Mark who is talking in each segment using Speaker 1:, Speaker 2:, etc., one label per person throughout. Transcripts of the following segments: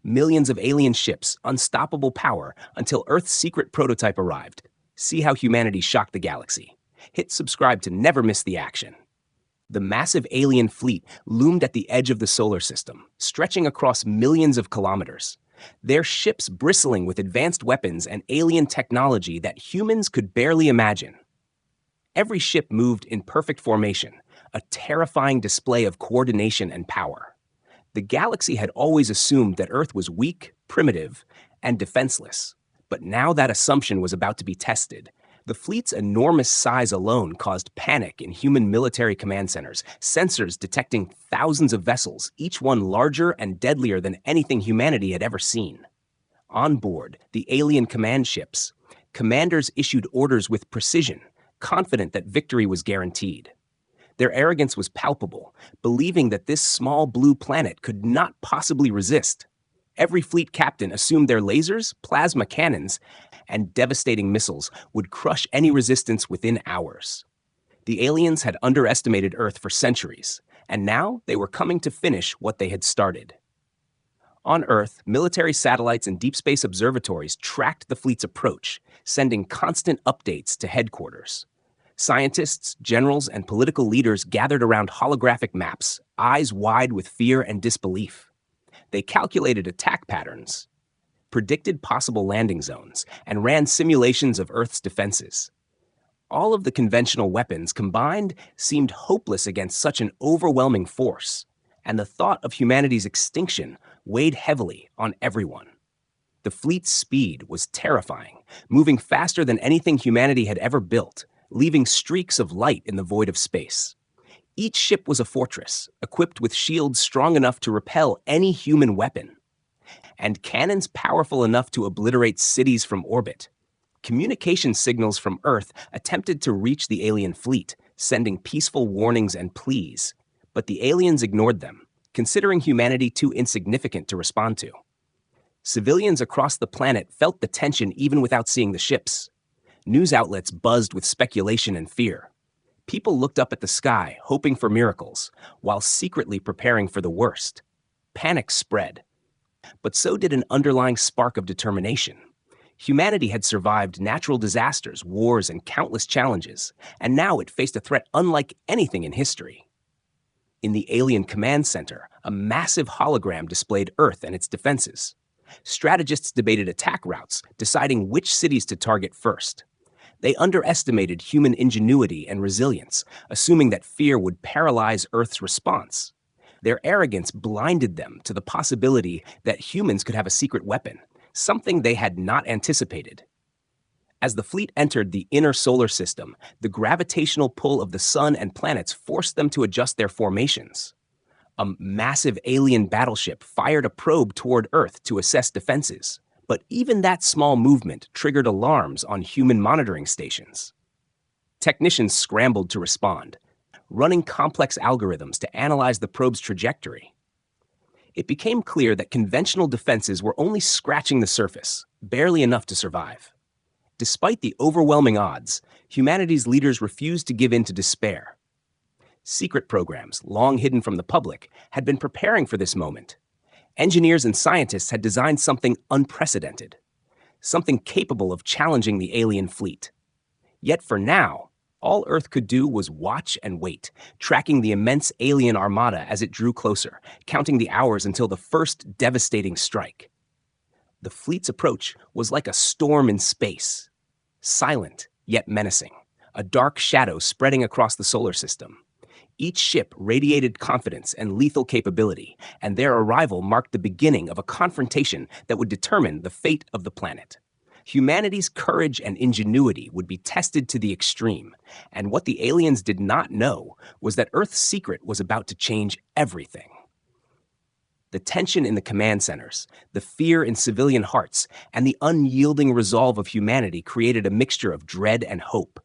Speaker 1: Millions of alien ships, unstoppable power, until Earth's secret prototype arrived. See how humanity shocked the galaxy. Hit subscribe to never miss the action. The massive alien fleet loomed at the edge of the solar system, stretching across millions of kilometers. Their ships bristling with advanced weapons and alien technology that humans could barely imagine. Every ship moved in perfect formation, a terrifying display of coordination and power. The galaxy had always assumed that Earth was weak, primitive, and defenseless. But now that assumption was about to be tested. The fleet's enormous size alone caused panic in human military command centers, sensors detecting thousands of vessels, each one larger and deadlier than anything humanity had ever seen. On board the alien command ships, commanders issued orders with precision, confident that victory was guaranteed. Their arrogance was palpable, believing that this small blue planet could not possibly resist. Every fleet captain assumed their lasers, plasma cannons, and devastating missiles would crush any resistance within hours. The aliens had underestimated Earth for centuries, and now they were coming to finish what they had started. On Earth, military satellites and deep space observatories tracked the fleet's approach, sending constant updates to headquarters. Scientists, generals, and political leaders gathered around holographic maps, eyes wide with fear and disbelief. They calculated attack patterns, predicted possible landing zones, and ran simulations of Earth's defenses. All of the conventional weapons combined seemed hopeless against such an overwhelming force, and the thought of humanity's extinction weighed heavily on everyone. The fleet's speed was terrifying, moving faster than anything humanity had ever built, leaving streaks of light in the void of space. Each ship was a fortress, equipped with shields strong enough to repel any human weapon, and cannons powerful enough to obliterate cities from orbit. Communication signals from Earth attempted to reach the alien fleet, sending peaceful warnings and pleas, but the aliens ignored them, considering humanity too insignificant to respond to. Civilians across the planet felt the tension even without seeing the ships. News outlets buzzed with speculation and fear. People looked up at the sky, hoping for miracles, while secretly preparing for the worst. Panic spread. But so did an underlying spark of determination. Humanity had survived natural disasters, wars, and countless challenges, and now it faced a threat unlike anything in history. In the alien command center, a massive hologram displayed Earth and its defenses. Strategists debated attack routes, deciding which cities to target first. They underestimated human ingenuity and resilience, assuming that fear would paralyze Earth's response. Their arrogance blinded them to the possibility that humans could have a secret weapon, something they had not anticipated. As the fleet entered the inner solar system, the gravitational pull of the sun and planets forced them to adjust their formations. A massive alien battleship fired a probe toward Earth to assess defenses. But even that small movement triggered alarms on human monitoring stations. Technicians scrambled to respond, running complex algorithms to analyze the probe's trajectory. It became clear that conventional defenses were only scratching the surface, barely enough to survive. Despite the overwhelming odds, humanity's leaders refused to give in to despair. Secret programs, long hidden from the public, had been preparing for this moment. Engineers and scientists had designed something unprecedented, something capable of challenging the alien fleet. Yet for now, all Earth could do was watch and wait, tracking the immense alien armada as it drew closer, counting the hours until the first devastating strike. The fleet's approach was like a storm in space, silent yet menacing, a dark shadow spreading across the solar system. Each ship radiated confidence and lethal capability, and their arrival marked the beginning of a confrontation that would determine the fate of the planet. Humanity's courage and ingenuity would be tested to the extreme, and what the aliens did not know was that Earth's secret was about to change everything. The tension in the command centers, the fear in civilian hearts, and the unyielding resolve of humanity created a mixture of dread and hope.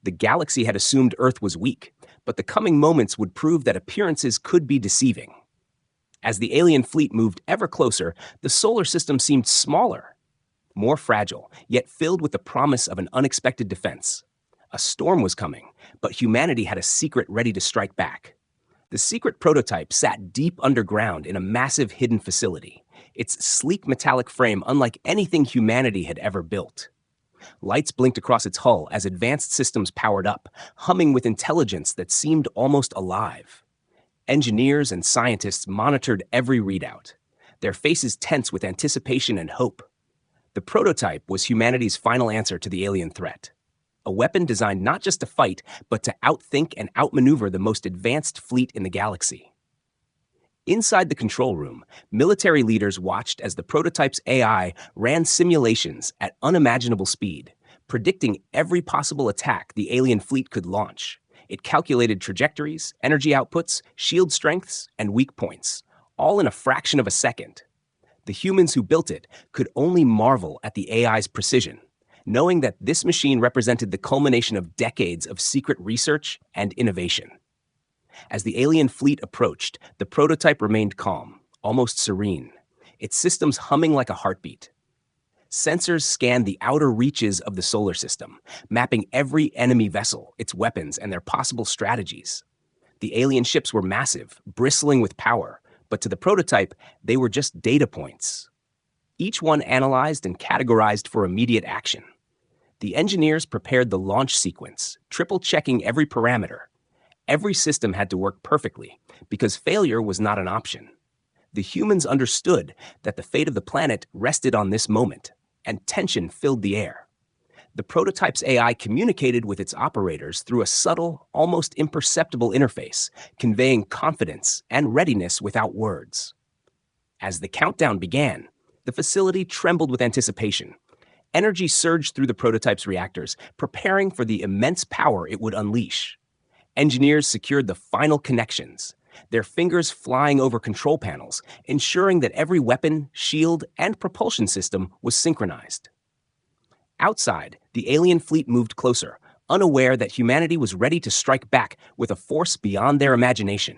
Speaker 1: The galaxy had assumed Earth was weak, but the coming moments would prove that appearances could be deceiving. As the alien fleet moved ever closer, the solar system seemed smaller, more fragile, yet filled with the promise of an unexpected defense. A storm was coming, but humanity had a secret ready to strike back. The secret prototype sat deep underground in a massive hidden facility, its sleek metallic frame unlike anything humanity had ever built. Lights blinked across its hull as advanced systems powered up, humming with intelligence that seemed almost alive. Engineers and scientists monitored every readout, their faces tense with anticipation and hope. The prototype was humanity's final answer to the alien threat. A weapon designed not just to fight, but to outthink and outmaneuver the most advanced fleet in the galaxy. Inside the control room, military leaders watched as the prototype's AI ran simulations at unimaginable speed, predicting every possible attack the alien fleet could launch. It calculated trajectories, energy outputs, shield strengths, and weak points, all in a fraction of a second. The humans who built it could only marvel at the AI's precision, knowing that this machine represented the culmination of decades of secret research and innovation. As the alien fleet approached, the prototype remained calm, almost serene, its systems humming like a heartbeat. Sensors scanned the outer reaches of the solar system, mapping every enemy vessel, its weapons, and their possible strategies. The alien ships were massive, bristling with power, but to the prototype, they were just data points. Each one analyzed and categorized for immediate action. The engineers prepared the launch sequence, triple-checking every parameter. Every system had to work perfectly, because failure was not an option. The humans understood that the fate of the planet rested on this moment, and tension filled the air. The prototype's AI communicated with its operators through a subtle, almost imperceptible interface, conveying confidence and readiness without words. As the countdown began, the facility trembled with anticipation. Energy surged through the prototype's reactors, preparing for the immense power it would unleash. Engineers secured the final connections, their fingers flying over control panels, ensuring that every weapon, shield, and propulsion system was synchronized. Outside, the alien fleet moved closer, unaware that humanity was ready to strike back with a force beyond their imagination.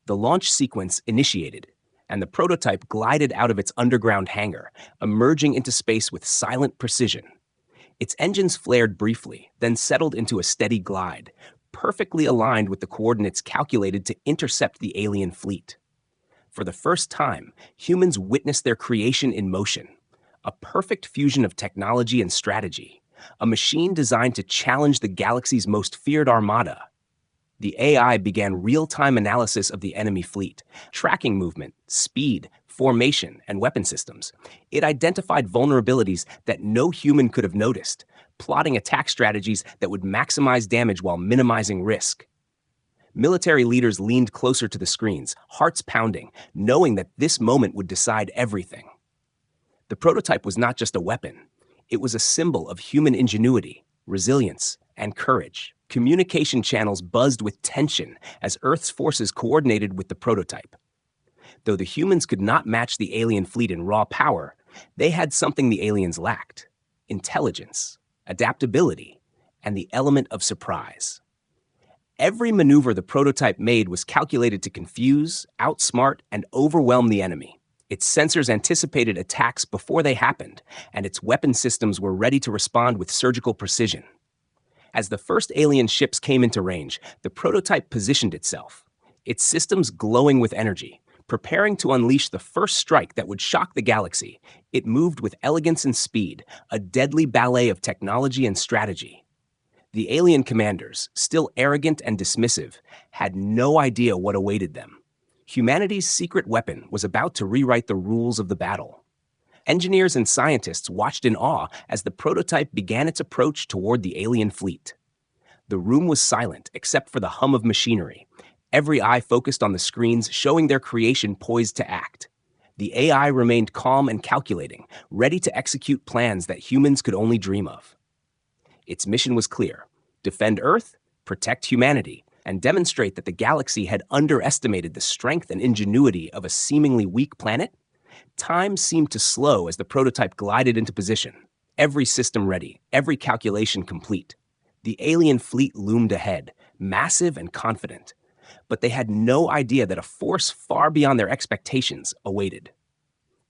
Speaker 1: The launch sequence initiated, and the prototype glided out of its underground hangar, emerging into space with silent precision. Its engines flared briefly, then settled into a steady glide, perfectly aligned with the coordinates calculated to intercept the alien fleet. For the first time, humans witnessed their creation in motion, a perfect fusion of technology and strategy, a machine designed to challenge the galaxy's most feared armada. The AI began real-time analysis of the enemy fleet, tracking movement, speed, formation, and weapon systems. It identified vulnerabilities that no human could have noticed, plotting attack strategies that would maximize damage while minimizing risk. Military leaders leaned closer to the screens, hearts pounding, knowing that this moment would decide everything. The prototype was not just a weapon. It was a symbol of human ingenuity, resilience, and courage. Communication channels buzzed with tension as Earth's forces coordinated with the prototype. Though the humans could not match the alien fleet in raw power, they had something the aliens lacked: intelligence, adaptability, and the element of surprise. Every maneuver the prototype made was calculated to confuse, outsmart, and overwhelm the enemy. Its sensors anticipated attacks before they happened, and its weapon systems were ready to respond with surgical precision. As the first alien ships came into range, the prototype positioned itself, its systems glowing with energy, preparing to unleash the first strike that would shock the galaxy. It moved with elegance and speed, a deadly ballet of technology and strategy. The alien commanders, still arrogant and dismissive, had no idea what awaited them. Humanity's secret weapon was about to rewrite the rules of the battle. Engineers and scientists watched in awe as the prototype began its approach toward the alien fleet. The room was silent except for the hum of machinery. Every eye focused on the screens, showing their creation poised to act. The AI remained calm and calculating, ready to execute plans that humans could only dream of. Its mission was clear: defend Earth, protect humanity, and demonstrate that the galaxy had underestimated the strength and ingenuity of a seemingly weak planet. Time seemed to slow as the prototype glided into position, every system ready, every calculation complete. The alien fleet loomed ahead, massive and confident, but they had no idea that a force far beyond their expectations awaited.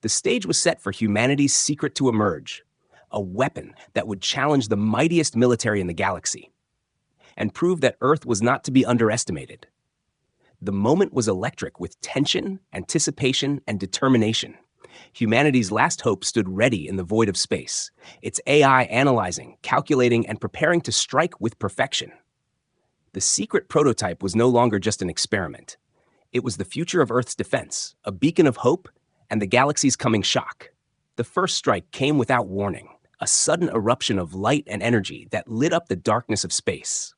Speaker 1: The stage was set for humanity's secret to emerge, a weapon that would challenge the mightiest military in the galaxy and prove that Earth was not to be underestimated. The moment was electric with tension, anticipation, and determination. Humanity's last hope stood ready in the void of space, its AI analyzing, calculating, and preparing to strike with perfection. The secret prototype was no longer just an experiment. It was the future of Earth's defense, a beacon of hope, and the galaxy's coming shock. The first strike came without warning, a sudden eruption of light and energy that lit up the darkness of space.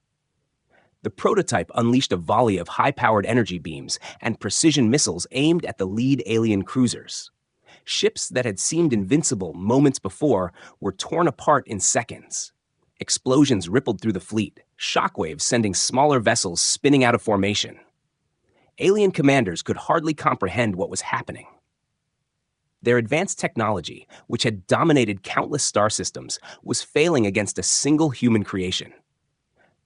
Speaker 1: The prototype unleashed a volley of high-powered energy beams and precision missiles aimed at the lead alien cruisers. Ships that had seemed invincible moments before were torn apart in seconds. Explosions rippled through the fleet, shockwaves sending smaller vessels spinning out of formation. Alien commanders could hardly comprehend what was happening. Their advanced technology, which had dominated countless star systems, was failing against a single human creation.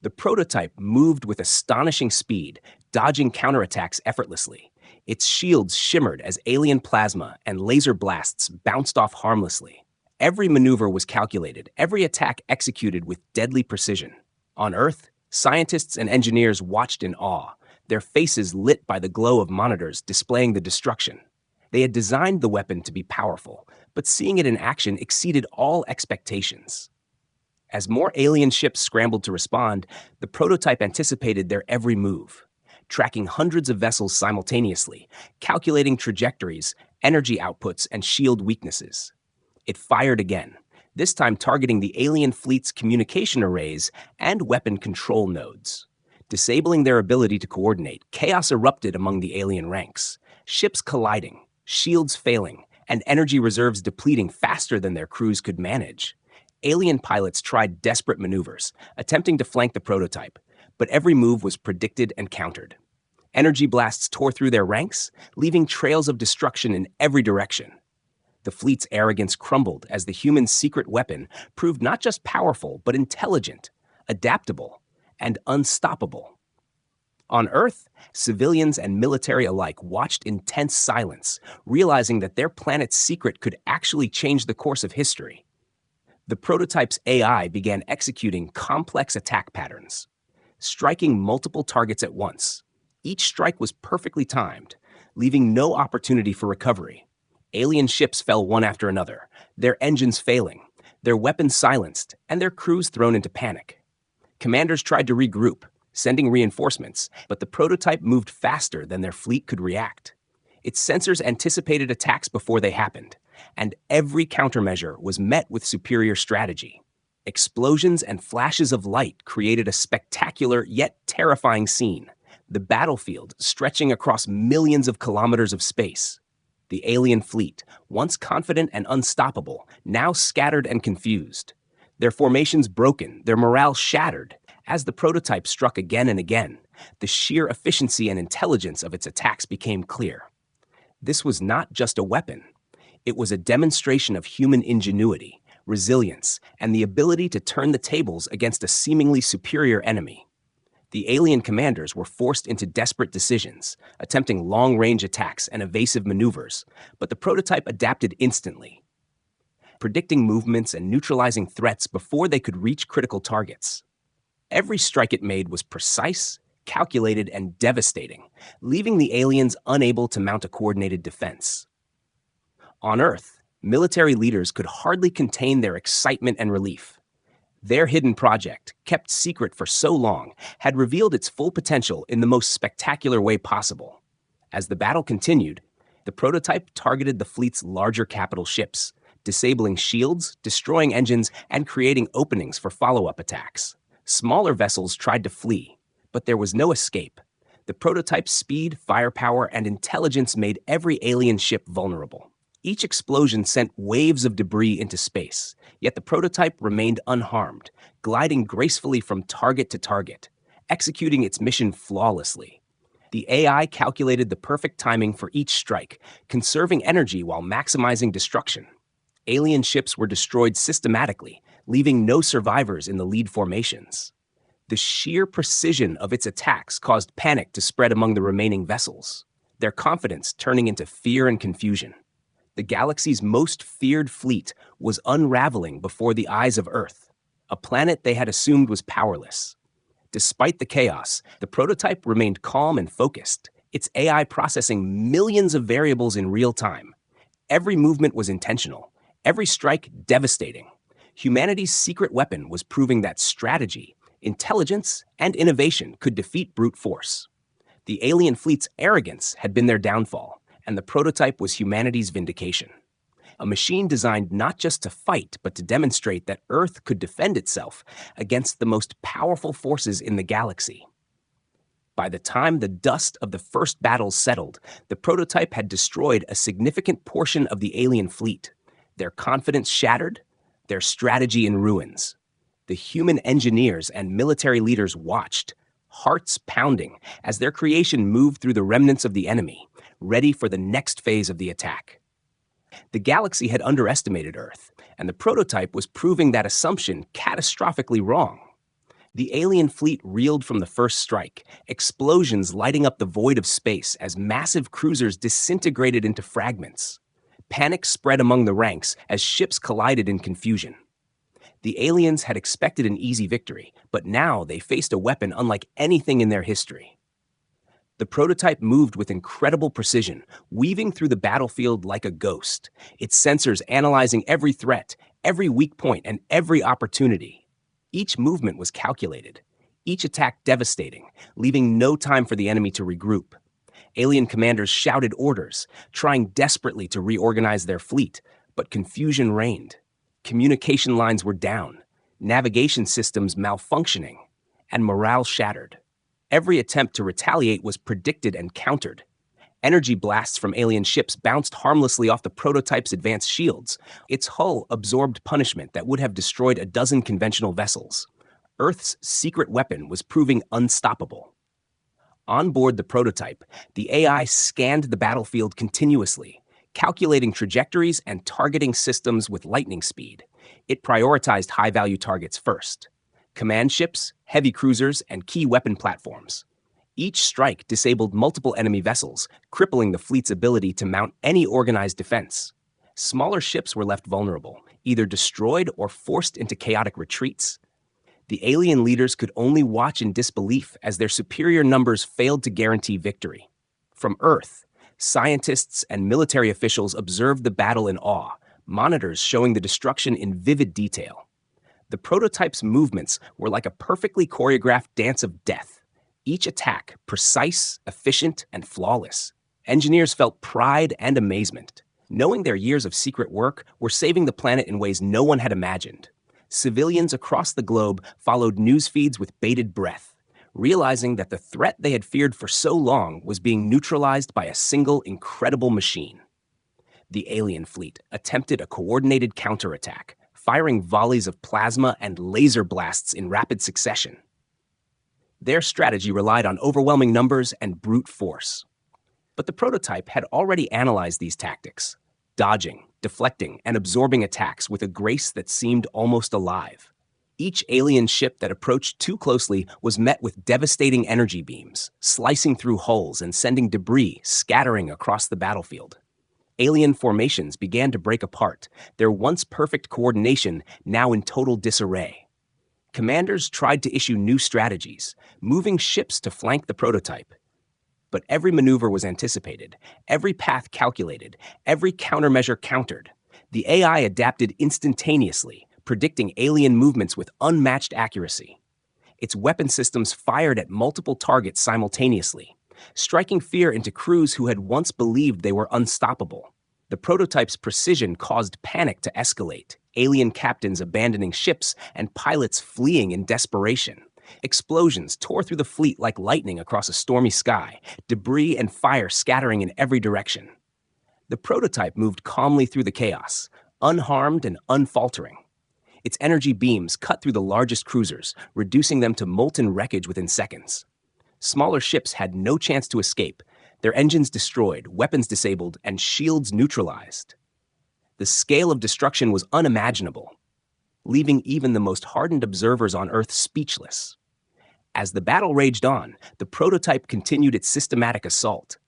Speaker 1: The prototype moved with astonishing speed, dodging counterattacks effortlessly. Its shields shimmered as alien plasma and laser blasts bounced off harmlessly. Every maneuver was calculated, every attack executed with deadly precision. On Earth, scientists and engineers watched in awe, their faces lit by the glow of monitors displaying the destruction. They had designed the weapon to be powerful, but seeing it in action exceeded all expectations. As more alien ships scrambled to respond, the prototype anticipated their every move, tracking hundreds of vessels simultaneously, calculating trajectories, energy outputs, and shield weaknesses. It fired again, this time targeting the alien fleet's communication arrays and weapon control nodes. Disabling their ability to coordinate, chaos erupted among the alien ranks, ships colliding, shields failing, and energy reserves depleting faster than their crews could manage. Alien pilots tried desperate maneuvers, attempting to flank the prototype, but every move was predicted and countered. Energy blasts tore through their ranks, leaving trails of destruction in every direction. The fleet's arrogance crumbled as the human secret weapon proved not just powerful, but intelligent, adaptable, and unstoppable. On Earth, civilians and military alike watched in tense silence, realizing that their planet's secret could actually change the course of history. The prototype's AI began executing complex attack patterns, striking multiple targets at once. Each strike was perfectly timed, leaving no opportunity for recovery. Alien ships fell one after another, their engines failing, their weapons silenced, and their crews thrown into panic. Commanders tried to regroup, sending reinforcements, but the prototype moved faster than their fleet could react. Its sensors anticipated attacks before they happened, and every countermeasure was met with superior strategy. Explosions and flashes of light created a spectacular yet terrifying scene, the battlefield stretching across millions of kilometers of space. The alien fleet, once confident and unstoppable, now scattered and confused. Their formations broken, their morale shattered. As the prototype struck again and again, the sheer efficiency and intelligence of its attacks became clear. This was not just a weapon. It was a demonstration of human ingenuity, resilience, and the ability to turn the tables against a seemingly superior enemy. The alien commanders were forced into desperate decisions, attempting long-range attacks and evasive maneuvers, but the prototype adapted instantly, predicting movements and neutralizing threats before they could reach critical targets. Every strike it made was precise, calculated, and devastating, leaving the aliens unable to mount a coordinated defense. On Earth, military leaders could hardly contain their excitement and relief. Their hidden project, kept secret for so long, had revealed its full potential in the most spectacular way possible. As the battle continued, the prototype targeted the fleet's larger capital ships, disabling shields, destroying engines, and creating openings for follow-up attacks. Smaller vessels tried to flee, but there was no escape. The prototype's speed, firepower, and intelligence made every alien ship vulnerable. Each explosion sent waves of debris into space, yet the prototype remained unharmed, gliding gracefully from target to target, executing its mission flawlessly. The AI calculated the perfect timing for each strike, conserving energy while maximizing destruction. Alien ships were destroyed systematically, leaving no survivors in the lead formations. The sheer precision of its attacks caused panic to spread among the remaining vessels, their confidence turning into fear and confusion. The galaxy's most feared fleet was unraveling before the eyes of Earth, a planet they had assumed was powerless. Despite the chaos, the prototype remained calm and focused, its AI processing millions of variables in real time. Every movement was intentional, every strike devastating. Humanity's secret weapon was proving that strategy, intelligence, and innovation could defeat brute force. The alien fleet's arrogance had been their downfall, and the prototype was humanity's vindication. A machine designed not just to fight, but to demonstrate that Earth could defend itself against the most powerful forces in the galaxy. By the time the dust of the first battles settled, the prototype had destroyed a significant portion of the alien fleet, their confidence shattered, their strategy in ruins. The human engineers and military leaders watched, hearts pounding, as their creation moved through the remnants of the enemy, ready for the next phase of the attack. The galaxy had underestimated Earth, and the prototype was proving that assumption catastrophically wrong. The alien fleet reeled from the first strike, explosions lighting up the void of space as massive cruisers disintegrated into fragments. Panic spread among the ranks as ships collided in confusion. The aliens had expected an easy victory, but now they faced a weapon unlike anything in their history. The prototype moved with incredible precision, weaving through the battlefield like a ghost, its sensors analyzing every threat, every weak point, and every opportunity. Each movement was calculated, each attack devastating, leaving no time for the enemy to regroup. Alien commanders shouted orders, trying desperately to reorganize their fleet, but confusion reigned. Communication lines were down, navigation systems malfunctioning, and morale shattered. Every attempt to retaliate was predicted and countered. Energy blasts from alien ships bounced harmlessly off the prototype's advanced shields. Its hull absorbed punishment that would have destroyed a dozen conventional vessels. Earth's secret weapon was proving unstoppable. On board the prototype, the AI scanned the battlefield continuously, calculating trajectories and targeting systems with lightning speed. It prioritized high-value targets first: command ships, heavy cruisers, and key weapon platforms. Each strike disabled multiple enemy vessels, crippling the fleet's ability to mount any organized defense. Smaller ships were left vulnerable, either destroyed or forced into chaotic retreats. The alien leaders could only watch in disbelief as their superior numbers failed to guarantee victory. From Earth, scientists and military officials observed the battle in awe, monitors showing the destruction in vivid detail. The prototype's movements were like a perfectly choreographed dance of death, each attack precise, efficient, and flawless. Engineers felt pride and amazement, knowing their years of secret work were saving the planet in ways no one had imagined. Civilians across the globe followed news feeds with bated breath, realizing that the threat they had feared for so long was being neutralized by a single incredible machine. The alien fleet attempted a coordinated counterattack, firing volleys of plasma and laser blasts in rapid succession. Their strategy relied on overwhelming numbers and brute force. But the prototype had already analyzed these tactics, dodging, deflecting, and absorbing attacks with a grace that seemed almost alive. Each alien ship that approached too closely was met with devastating energy beams, slicing through hulls and sending debris scattering across the battlefield. Alien formations began to break apart, their once perfect coordination now in total disarray. Commanders tried to issue new strategies, moving ships to flank the prototype. But every maneuver was anticipated, every path calculated, every countermeasure countered. The AI adapted instantaneously, predicting alien movements with unmatched accuracy. Its weapon systems fired at multiple targets simultaneously, striking fear into crews who had once believed they were unstoppable. The prototype's precision caused panic to escalate, alien captains abandoning ships and pilots fleeing in desperation. Explosions tore through the fleet like lightning across a stormy sky, debris and fire scattering in every direction. The prototype moved calmly through the chaos, unharmed and unfaltering. Its energy beams cut through the largest cruisers, reducing them to molten wreckage within seconds. Smaller ships had no chance to escape, their engines destroyed, weapons disabled, and shields neutralized. The scale of destruction was unimaginable, leaving even the most hardened observers on Earth speechless. As the battle raged on, the prototype continued its systematic assault,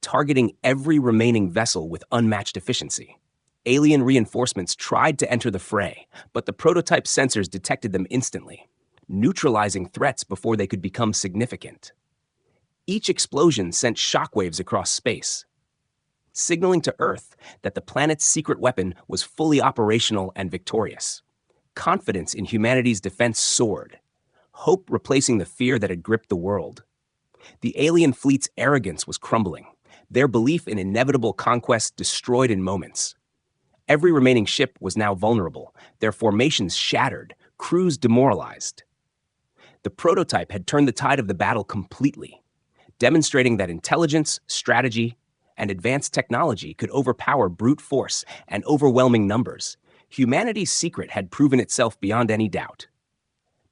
Speaker 1: targeting every remaining vessel with unmatched efficiency. Alien reinforcements tried to enter the fray, but the prototype's sensors detected them instantly, neutralizing threats before they could become significant. Each explosion sent shockwaves across space. signaling to Earth that the planet's secret weapon was fully operational and victorious. Confidence in humanity's defense soared, hope replacing the fear that had gripped the world. The alien fleet's arrogance was crumbling, their belief in inevitable conquest destroyed in moments. Every remaining ship was now vulnerable, their formations shattered, crews demoralized. The prototype had turned the tide of the battle completely, demonstrating that intelligence, strategy, and advanced technology could overpower brute force and overwhelming numbers. Humanity's secret had proven itself beyond any doubt.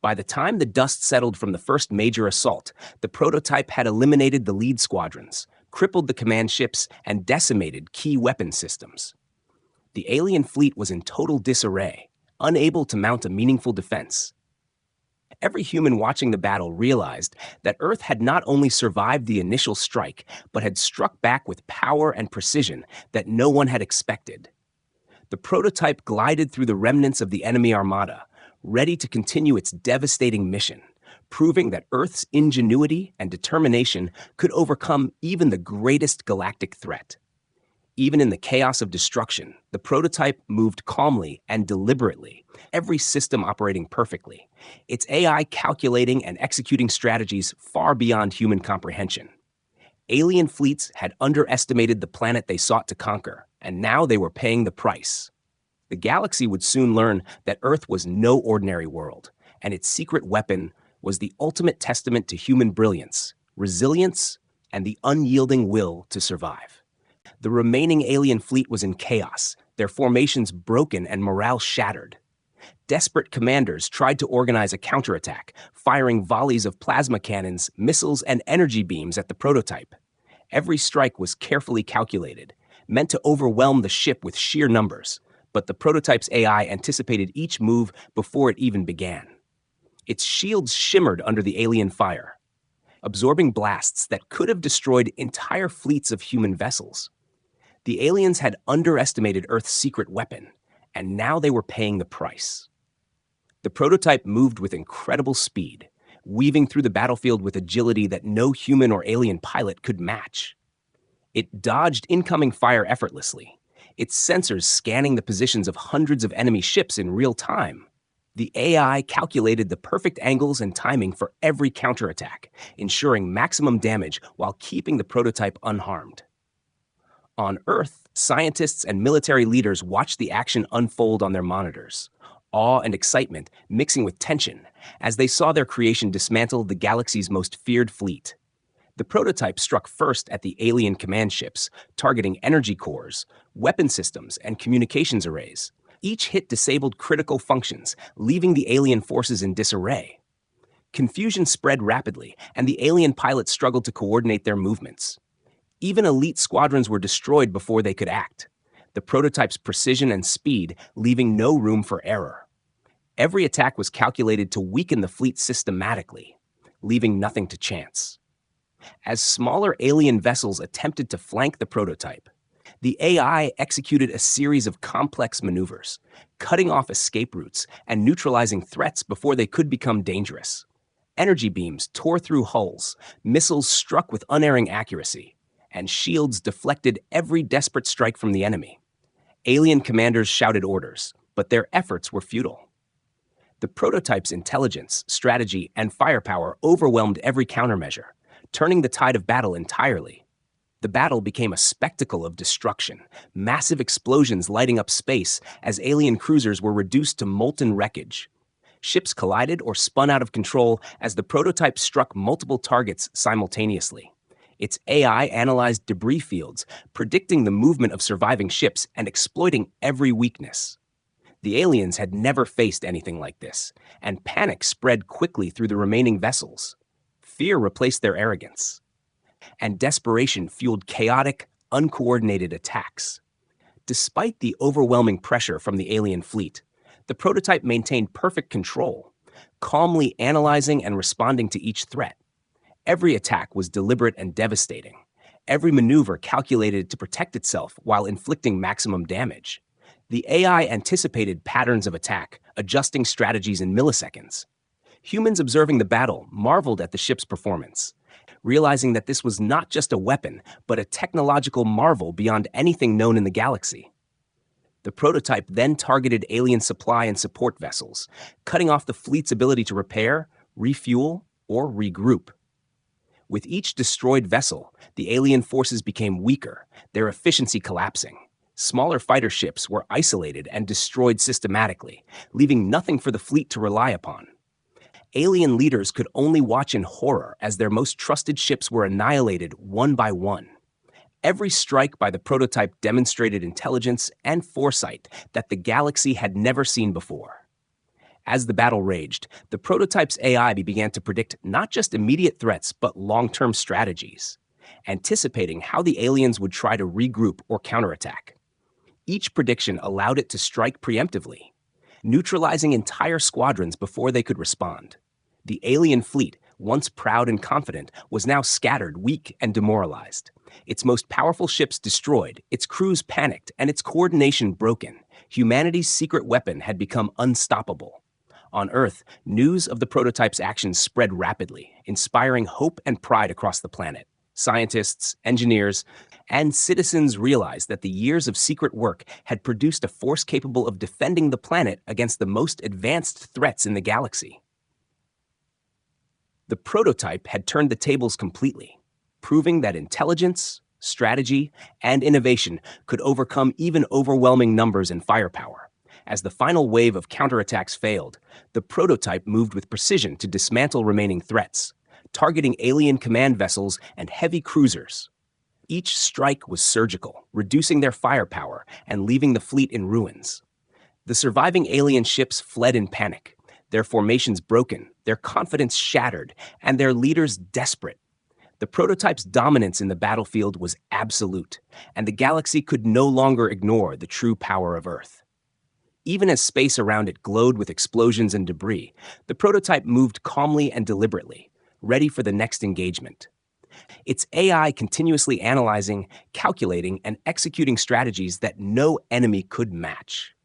Speaker 1: By the time the dust settled from the first major assault, the prototype had eliminated the lead squadrons, crippled the command ships, and decimated key weapon systems. The alien fleet was in total disarray, unable to mount a meaningful defense. Every human watching the battle realized that Earth had not only survived the initial strike, but had struck back with power and precision that no one had expected. The prototype glided through the remnants of the enemy armada, ready to continue its devastating mission, proving that Earth's ingenuity and determination could overcome even the greatest galactic threat. Even in the chaos of destruction, the prototype moved calmly and deliberately, every system operating perfectly, its AI calculating and executing strategies far beyond human comprehension. Alien fleets had underestimated the planet they sought to conquer, and now they were paying the price. The galaxy would soon learn that Earth was no ordinary world, and its secret weapon was the ultimate testament to human brilliance, resilience, and the unyielding will to survive. The remaining alien fleet was in chaos, their formations broken and morale shattered. Desperate commanders tried to organize a counterattack, firing volleys of plasma cannons, missiles, and energy beams at the prototype. Every strike was carefully calculated, meant to overwhelm the ship with sheer numbers, but the prototype's AI anticipated each move before it even began. Its shields shimmered under the alien fire, absorbing blasts that could have destroyed entire fleets of human vessels. The aliens had underestimated Earth's secret weapon, and now they were paying the price. The prototype moved with incredible speed, weaving through the battlefield with agility that no human or alien pilot could match. It dodged incoming fire effortlessly, its sensors scanning the positions of hundreds of enemy ships in real time. The AI calculated the perfect angles and timing for every counterattack, ensuring maximum damage while keeping the prototype unharmed. On Earth, scientists and military leaders watched the action unfold on their monitors, awe and excitement mixing with tension as they saw their creation dismantle the galaxy's most feared fleet. The prototype struck first at the alien command ships, targeting energy cores, weapon systems, and communications arrays. Each hit disabled critical functions, leaving the alien forces in disarray. Confusion spread rapidly, and the alien pilots struggled to coordinate their movements. Even elite squadrons were destroyed before they could act, the prototype's precision and speed leaving no room for error. Every attack was calculated to weaken the fleet systematically, leaving nothing to chance. As smaller alien vessels attempted to flank the prototype, the AI executed a series of complex maneuvers, cutting off escape routes and neutralizing threats before they could become dangerous. Energy beams tore through hulls, missiles struck with unerring accuracy, and shields deflected every desperate strike from the enemy. Alien commanders shouted orders, but their efforts were futile. The prototype's intelligence, strategy, and firepower overwhelmed every countermeasure, turning the tide of battle entirely. The battle became a spectacle of destruction, massive explosions lighting up space as alien cruisers were reduced to molten wreckage. Ships collided or spun out of control as the prototype struck multiple targets simultaneously. Its AI analyzed debris fields, predicting the movement of surviving ships and exploiting every weakness. The aliens had never faced anything like this, and panic spread quickly through the remaining vessels. Fear replaced their arrogance, and desperation fueled chaotic, uncoordinated attacks. Despite the overwhelming pressure from the alien fleet, the prototype maintained perfect control, calmly analyzing and responding to each threat. Every attack was deliberate and devastating, every maneuver calculated to protect itself while inflicting maximum damage. The AI anticipated patterns of attack, adjusting strategies in milliseconds. Humans observing the battle marveled at the ship's performance. realizing that this was not just a weapon, but a technological marvel beyond anything known in the galaxy. The prototype then targeted alien supply and support vessels, cutting off the fleet's ability to repair, refuel, or regroup. With each destroyed vessel, the alien forces became weaker, their efficiency collapsing. Smaller fighter ships were isolated and destroyed systematically, leaving nothing for the fleet to rely upon. Alien leaders could only watch in horror as their most trusted ships were annihilated one by one. Every strike by the prototype demonstrated intelligence and foresight that the galaxy had never seen before. As the battle raged, the prototype's AI began to predict not just immediate threats but long-term strategies, anticipating how the aliens would try to regroup or counterattack. Each prediction allowed it to strike preemptively, neutralizing entire squadrons before they could respond. The alien fleet, once proud and confident, was now scattered, weak, and demoralized. Its most powerful ships destroyed, its crews panicked, and its coordination broken. Humanity's secret weapon had become unstoppable. On Earth, news of the prototype's actions spread rapidly, inspiring hope and pride across the planet. Scientists, engineers, and citizens realized that the years of secret work had produced a force capable of defending the planet against the most advanced threats in the galaxy. The prototype had turned the tables completely, proving that intelligence, strategy, and innovation could overcome even overwhelming numbers and firepower. As the final wave of counterattacks failed, the prototype moved with precision to dismantle remaining threats, targeting alien command vessels and heavy cruisers. Each strike was surgical, reducing their firepower and leaving the fleet in ruins. The surviving alien ships fled in panic, their formations broken, their confidence shattered, and their leaders desperate. The prototype's dominance in the battlefield was absolute, and the galaxy could no longer ignore the true power of Earth. Even as space around it glowed with explosions and debris, the prototype moved calmly and deliberately, ready for the next engagement. Its AI continuously analyzing, calculating, and executing strategies that no enemy could match.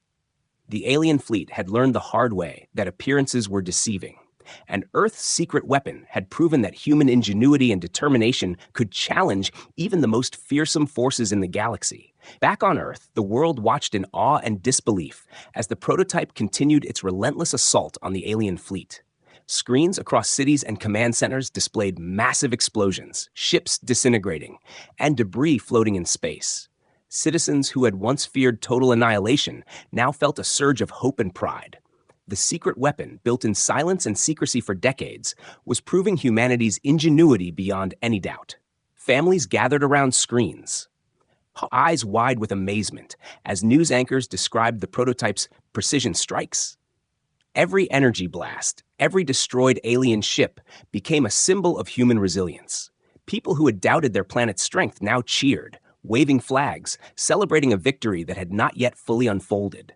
Speaker 1: The alien fleet had learned the hard way that appearances were deceiving, and Earth's secret weapon had proven that human ingenuity and determination could challenge even the most fearsome forces in the galaxy. Back on Earth, the world watched in awe and disbelief as the prototype continued its relentless assault on the alien fleet. Screens across cities and command centers displayed massive explosions, ships disintegrating, and debris floating in space. Citizens who had once feared total annihilation now felt a surge of hope and pride. The secret weapon, built in silence and secrecy for decades, was proving humanity's ingenuity beyond any doubt. Families gathered around screens, eyes wide with amazement, as news anchors described the prototype's precision strikes. Every energy blast, every destroyed alien ship became a symbol of human resilience. People who had doubted their planet's strength now cheered, waving flags, celebrating a victory that had not yet fully unfolded.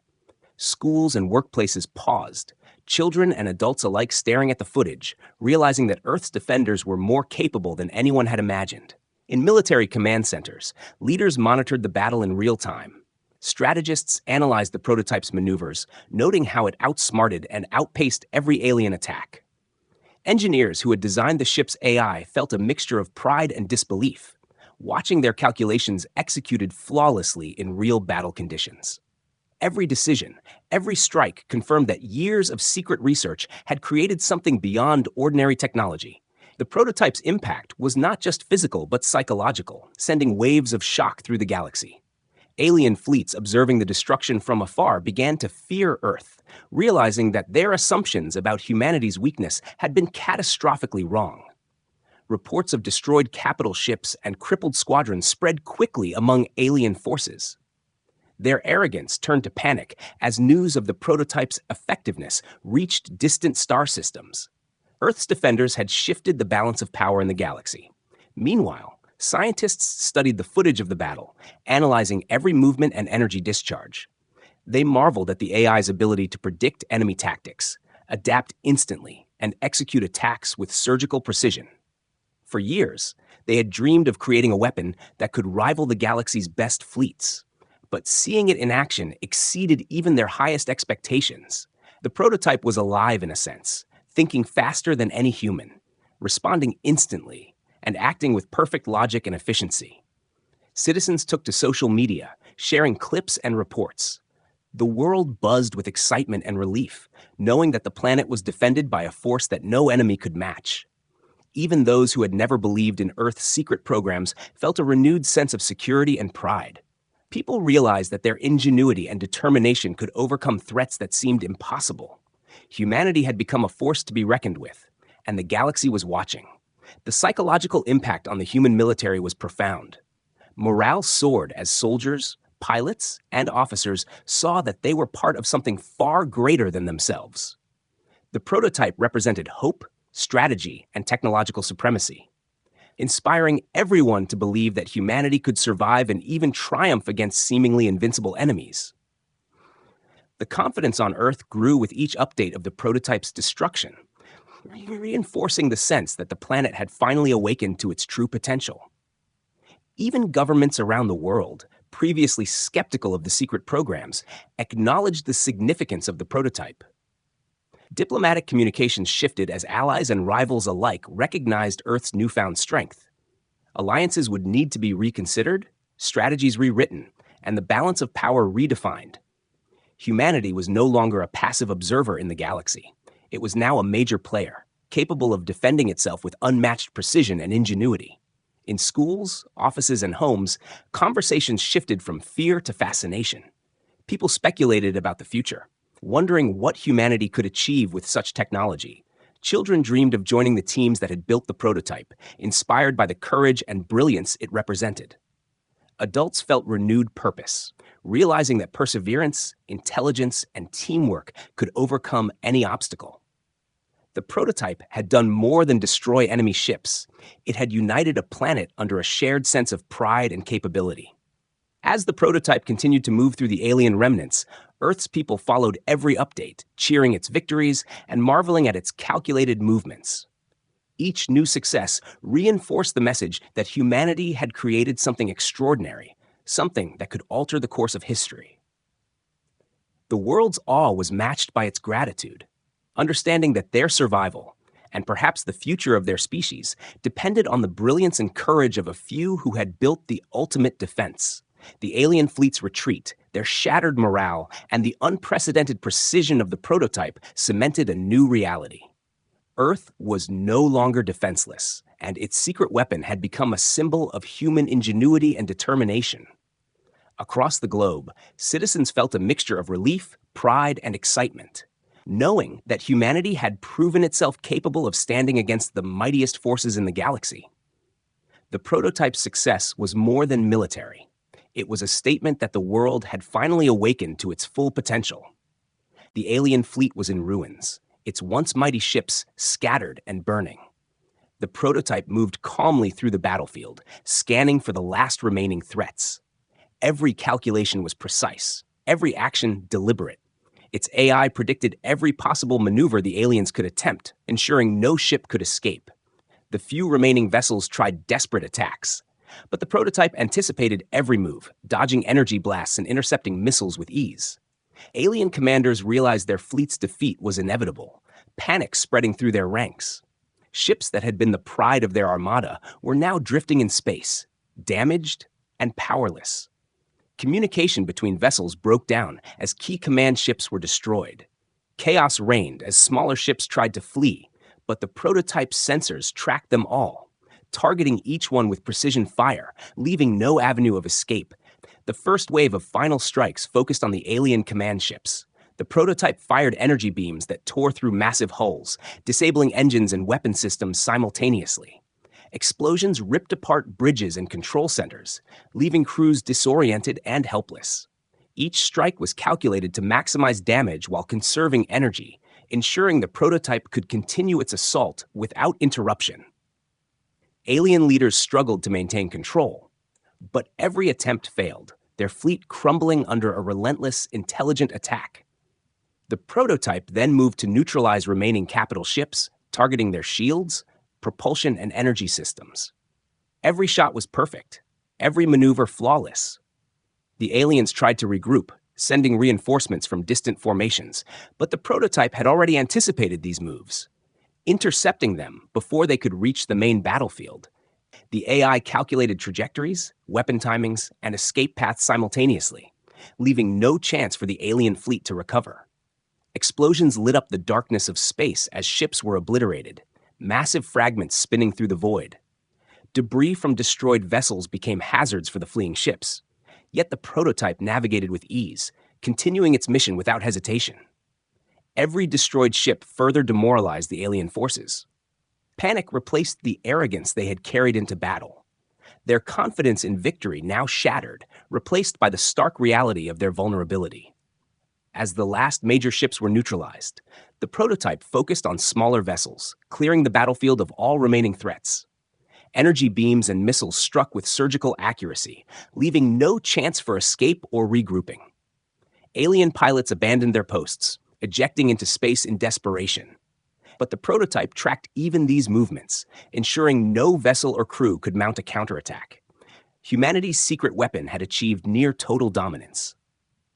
Speaker 1: Schools and workplaces paused, children and adults alike staring at the footage, realizing that Earth's defenders were more capable than anyone had imagined. In military command centers, leaders monitored the battle in real time. Strategists analyzed the prototype's maneuvers, noting how it outsmarted and outpaced every alien attack. Engineers who had designed the ship's AI felt a mixture of pride and disbelief, watching their calculations executed flawlessly in real battle conditions. Every decision, every strike confirmed that years of secret research had created something beyond ordinary technology. The prototype's impact was not just physical but psychological, sending waves of shock through the galaxy. Alien fleets observing the destruction from afar began to fear Earth, realizing that their assumptions about humanity's weakness had been catastrophically wrong. Reports of destroyed capital ships and crippled squadrons spread quickly among alien forces. Their arrogance turned to panic as news of the prototype's effectiveness reached distant star systems. Earth's defenders had shifted the balance of power in the galaxy. Meanwhile, scientists studied the footage of the battle, analyzing every movement and energy discharge. They marveled at the AI's ability to predict enemy tactics, adapt instantly, and execute attacks with surgical precision. For years, they had dreamed of creating a weapon that could rival the galaxy's best fleets. But seeing it in action exceeded even their highest expectations. The prototype was alive in a sense, thinking faster than any human, responding instantly, and acting with perfect logic and efficiency. Citizens took to social media, sharing clips and reports. The world buzzed with excitement and relief, knowing that the planet was defended by a force that no enemy could match. Even those who had never believed in Earth's secret programs felt a renewed sense of security and pride. People realized that their ingenuity and determination could overcome threats that seemed impossible. Humanity had become a force to be reckoned with, and the galaxy was watching. The psychological impact on the human military was profound. Morale soared as soldiers, pilots, and officers saw that they were part of something far greater than themselves. The prototype represented hope, strategy, and technological supremacy, inspiring everyone to believe that humanity could survive and even triumph against seemingly invincible enemies. The confidence on Earth grew with each update of the prototype's destruction, reinforcing the sense that the planet had finally awakened to its true potential. Even governments around the world, previously skeptical of the secret programs, acknowledged the significance of the prototype. Diplomatic communications shifted as allies and rivals alike recognized Earth's newfound strength. Alliances would need to be reconsidered, strategies rewritten, and the balance of power redefined. Humanity was no longer a passive observer in the galaxy. It was now a major player, capable of defending itself with unmatched precision and ingenuity. In schools, offices, and homes, conversations shifted from fear to fascination. People speculated about the future, wondering what humanity could achieve with such technology. Children dreamed of joining the teams that had built the prototype, inspired by the courage and brilliance it represented. Adults felt renewed purpose, realizing that perseverance, intelligence, and teamwork could overcome any obstacle. The prototype had done more than destroy enemy ships. It had united a planet under a shared sense of pride and capability. As the prototype continued to move through the alien remnants, Earth's people followed every update, cheering its victories and marveling at its calculated movements. Each new success reinforced the message that humanity had created something extraordinary, something that could alter the course of history. The world's awe was matched by its gratitude, understanding that their survival, and perhaps the future of their species, depended on the brilliance and courage of a few who had built the ultimate defense. The alien fleet's retreat, their shattered morale, and the unprecedented precision of the prototype cemented a new reality. Earth was no longer defenseless, and its secret weapon had become a symbol of human ingenuity and determination. Across the globe, citizens felt a mixture of relief, pride, and excitement, knowing that humanity had proven itself capable of standing against the mightiest forces in the galaxy. The prototype's success was more than military. It was a statement that the world had finally awakened to its full potential. The alien fleet was in ruins, its once mighty ships scattered and burning. The prototype moved calmly through the battlefield, scanning for the last remaining threats. Every calculation was precise, every action deliberate. Its AI predicted every possible maneuver the aliens could attempt, ensuring no ship could escape. The few remaining vessels tried desperate attacks, but the prototype anticipated every move, dodging energy blasts and intercepting missiles with ease. Alien commanders realized their fleet's defeat was inevitable, panic spreading through their ranks. Ships that had been the pride of their armada were now drifting in space, damaged and powerless. Communication between vessels broke down as key command ships were destroyed. Chaos reigned as smaller ships tried to flee, but the prototype's sensors tracked them all, targeting each one with precision fire, leaving no avenue of escape. The first wave of final strikes focused on the alien command ships. The prototype fired energy beams that tore through massive hulls, disabling engines and weapon systems simultaneously. Explosions ripped apart bridges and control centers, leaving crews disoriented and helpless. Each strike was calculated to maximize damage while conserving energy, ensuring the prototype could continue its assault without interruption. Alien leaders struggled to maintain control, but every attempt failed, their fleet crumbling under a relentless, intelligent attack. The prototype then moved to neutralize remaining capital ships, targeting their shields, propulsion, and energy systems. Every shot was perfect, every maneuver flawless. The aliens tried to regroup, sending reinforcements from distant formations, but the prototype had already anticipated these moves, intercepting them before they could reach the main battlefield. The AI calculated trajectories, weapon timings, and escape paths simultaneously, leaving no chance for the alien fleet to recover. Explosions lit up the darkness of space as ships were obliterated, massive fragments spinning through the void. Debris from destroyed vessels became hazards for the fleeing ships, yet the prototype navigated with ease, continuing its mission without hesitation. Every destroyed ship further demoralized the alien forces. Panic replaced the arrogance they had carried into battle. Their confidence in victory now shattered, replaced by the stark reality of their vulnerability. As the last major ships were neutralized, the prototype focused on smaller vessels, clearing the battlefield of all remaining threats. Energy beams and missiles struck with surgical accuracy, leaving no chance for escape or regrouping. Alien pilots abandoned their posts, ejecting into space in desperation. But the prototype tracked even these movements, ensuring no vessel or crew could mount a counterattack. Humanity's secret weapon had achieved near total dominance.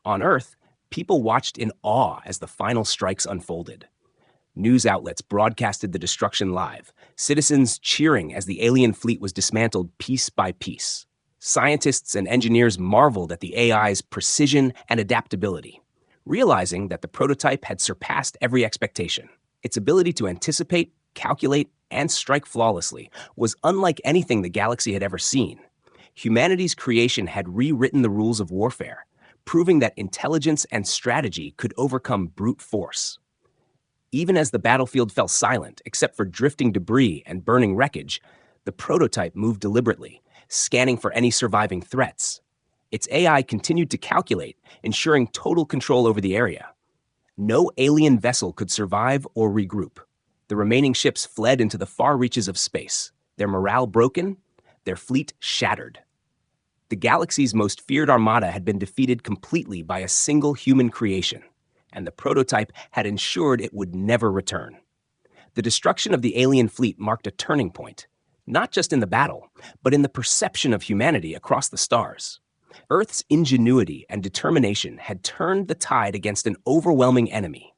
Speaker 1: On Earth, people watched in awe as the final strikes unfolded. News outlets broadcasted the destruction live, citizens cheering as the alien fleet was dismantled piece by piece. Scientists and engineers marveled at the AI's precision and adaptability, realizing that the prototype had surpassed every expectation. Its ability to anticipate, calculate, and strike flawlessly was unlike anything the galaxy had ever seen. Humanity's creation had rewritten the rules of warfare, proving that intelligence and strategy could overcome brute force. Even as the battlefield fell silent, except for drifting debris and burning wreckage, the prototype moved deliberately, scanning for any surviving threats. Its AI continued to calculate, ensuring total control over the area. No alien vessel could survive or regroup. The remaining ships fled into the far reaches of space, their morale broken, their fleet shattered. The galaxy's most feared armada had been defeated completely by a single human creation, and the prototype had ensured it would never return. The destruction of the alien fleet marked a turning point, not just in the battle, but in the perception of humanity across the stars. Earth's ingenuity and determination had turned the tide against an overwhelming enemy.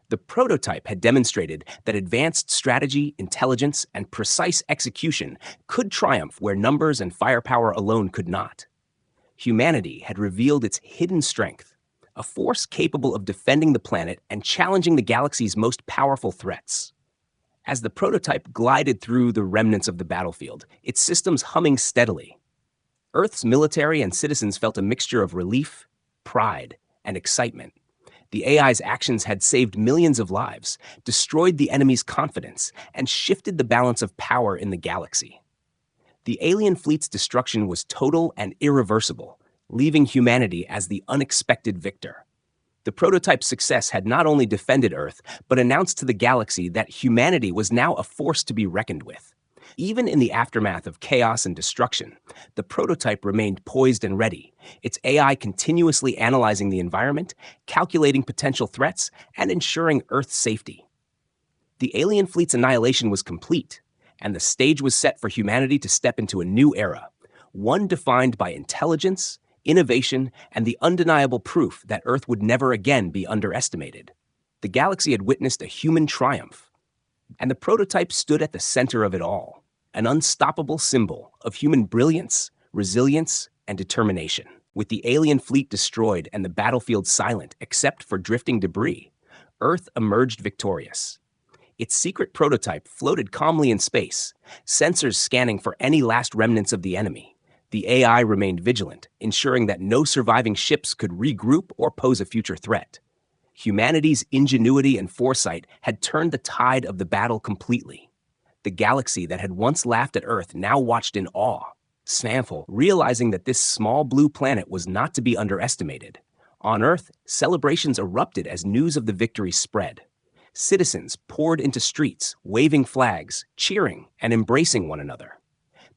Speaker 1: The prototype had demonstrated that advanced strategy, intelligence, and precise execution could triumph where numbers and firepower alone could not. Humanity had revealed its hidden strength, a force capable of defending the planet and challenging the galaxy's most powerful threats. As the prototype glided through the remnants of the battlefield, its systems humming steadily, Earth's military and citizens felt a mixture of relief, pride, and excitement. The AI's actions had saved millions of lives, destroyed the enemy's confidence, and shifted the balance of power in the galaxy. The alien fleet's destruction was total and irreversible, leaving humanity as the unexpected victor. The prototype's success had not only defended Earth, but announced to the galaxy that humanity was now a force to be reckoned with. Even in the aftermath of chaos and destruction, the prototype remained poised and ready, its AI continuously analyzing the environment, calculating potential threats, and ensuring Earth's safety. The alien fleet's annihilation was complete, and the stage was set for humanity to step into a new era, one defined by intelligence, innovation, and the undeniable proof that Earth would never again be underestimated. The galaxy had witnessed a human triumph, and the prototype stood at the center of it all, an unstoppable symbol of human brilliance, resilience, and determination. With the alien fleet destroyed and the battlefield silent except for drifting debris, Earth emerged victorious. Its secret prototype floated calmly in space, sensors scanning for any last remnants of the enemy. The AI remained vigilant, ensuring that no surviving ships could regroup or pose a future threat. Humanity's ingenuity and foresight had turned the tide of the battle completely. The galaxy that had once laughed at Earth now watched in awe, thankful, realizing that this small blue planet was not to be underestimated. On Earth, celebrations erupted as news of the victory spread. Citizens poured into streets, waving flags, cheering, and embracing one another.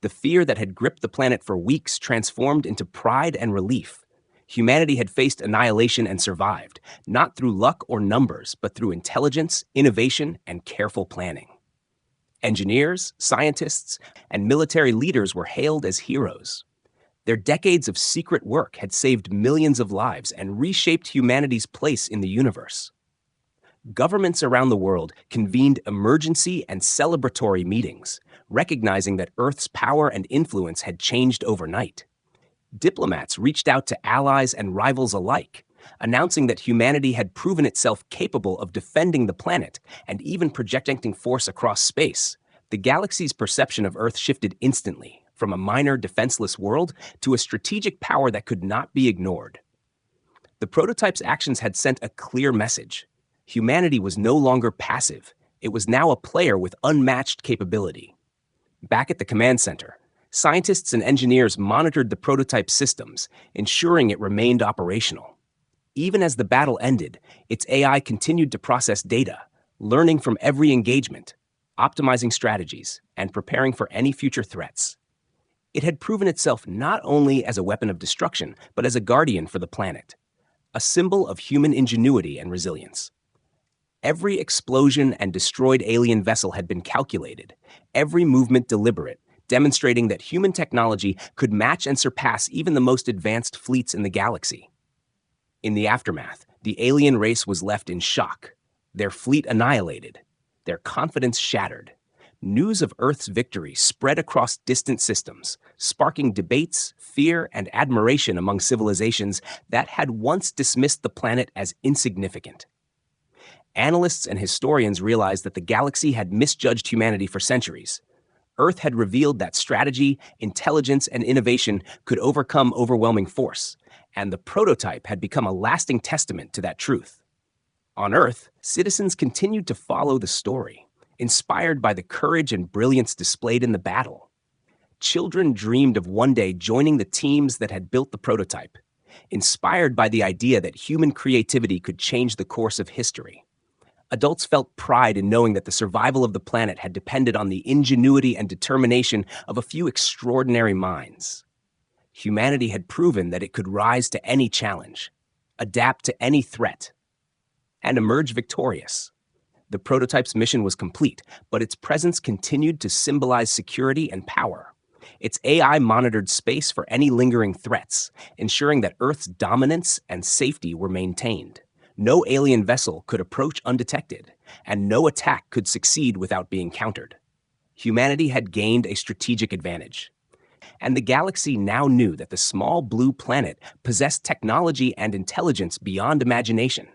Speaker 1: The fear that had gripped the planet for weeks transformed into pride and relief. Humanity had faced annihilation and survived, not through luck or numbers, but through intelligence, innovation, and careful planning. Engineers, scientists, and military leaders were hailed as heroes. Their decades of secret work had saved millions of lives and reshaped humanity's place in the universe. Governments around the world convened emergency and celebratory meetings, recognizing that Earth's power and influence had changed overnight. Diplomats reached out to allies and rivals alike, announcing that humanity had proven itself capable of defending the planet and even projecting force across space. The galaxy's perception of Earth shifted instantly, from a minor, defenseless world to a strategic power that could not be ignored. The prototype's actions had sent a clear message. Humanity was no longer passive. It was now a player with unmatched capability. Back at the command center, scientists and engineers monitored the prototype systems, ensuring it remained operational. Even as the battle ended, its AI continued to process data, learning from every engagement, optimizing strategies, and preparing for any future threats. It had proven itself not only as a weapon of destruction, but as a guardian for the planet, a symbol of human ingenuity and resilience. Every explosion and destroyed alien vessel had been calculated, every movement deliberate, demonstrating that human technology could match and surpass even the most advanced fleets in the galaxy. In the aftermath, the alien race was left in shock, their fleet annihilated, their confidence shattered. News of Earth's victory spread across distant systems, sparking debates, fear, and admiration among civilizations that had once dismissed the planet as insignificant. Analysts and historians realized that the galaxy had misjudged humanity for centuries. Earth had revealed that strategy, intelligence, and innovation could overcome overwhelming force, and the prototype had become a lasting testament to that truth. On Earth, citizens continued to follow the story, inspired by the courage and brilliance displayed in the battle. Children dreamed of one day joining the teams that had built the prototype, inspired by the idea that human creativity could change the course of history. Adults felt pride in knowing that the survival of the planet had depended on the ingenuity and determination of a few extraordinary minds. Humanity had proven that it could rise to any challenge, adapt to any threat, and emerge victorious. The prototype's mission was complete, but its presence continued to symbolize security and power. Its AI monitored space for any lingering threats, ensuring that Earth's dominance and safety were maintained. No alien vessel could approach undetected, and no attack could succeed without being countered. Humanity had gained a strategic advantage, and the galaxy now knew that the small blue planet possessed technology and intelligence beyond imagination.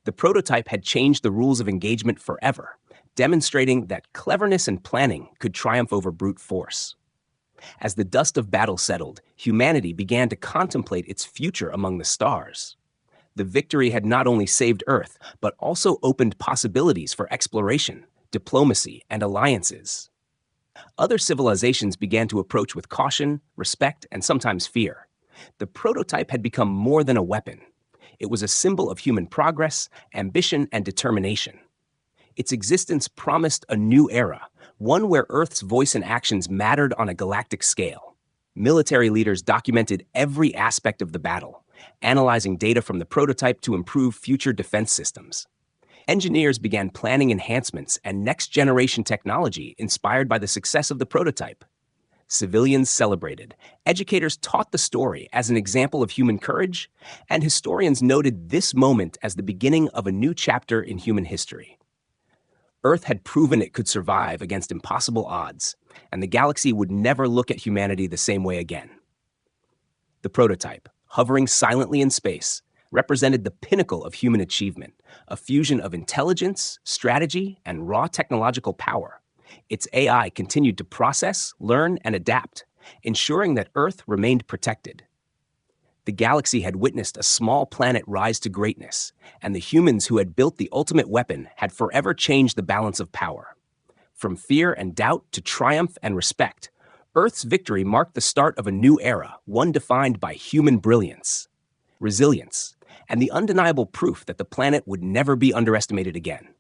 Speaker 1: The prototype had changed the rules of engagement forever, demonstrating that cleverness and planning could triumph over brute force. As the dust of battle settled, humanity began to contemplate its future among the stars. The victory had not only saved Earth, but also opened possibilities for exploration, diplomacy, and alliances. Other civilizations began to approach with caution, respect, and sometimes fear. The prototype had become more than a weapon. It was a symbol of human progress, ambition, and determination. Its existence promised a new era, one where Earth's voice and actions mattered on a galactic scale. Military leaders documented every aspect of the battle, analyzing data from the prototype to improve future defense systems. Engineers began planning enhancements and next-generation technology inspired by the success of the prototype. Civilians celebrated, educators taught the story as an example of human courage, and historians noted this moment as the beginning of a new chapter in human history. Earth had proven it could survive against impossible odds, and the galaxy would never look at humanity the same way again. The prototype, hovering silently in space, represented the pinnacle of human achievement, a fusion of intelligence, strategy, and raw technological power. Its AI continued to process, learn, and adapt, ensuring that Earth remained protected. The galaxy had witnessed a small planet rise to greatness, and the humans who had built the ultimate weapon had forever changed the balance of power. From fear and doubt to triumph and respect, Earth's victory marked the start of a new era, one defined by human brilliance, resilience, and the undeniable proof that the planet would never be underestimated again.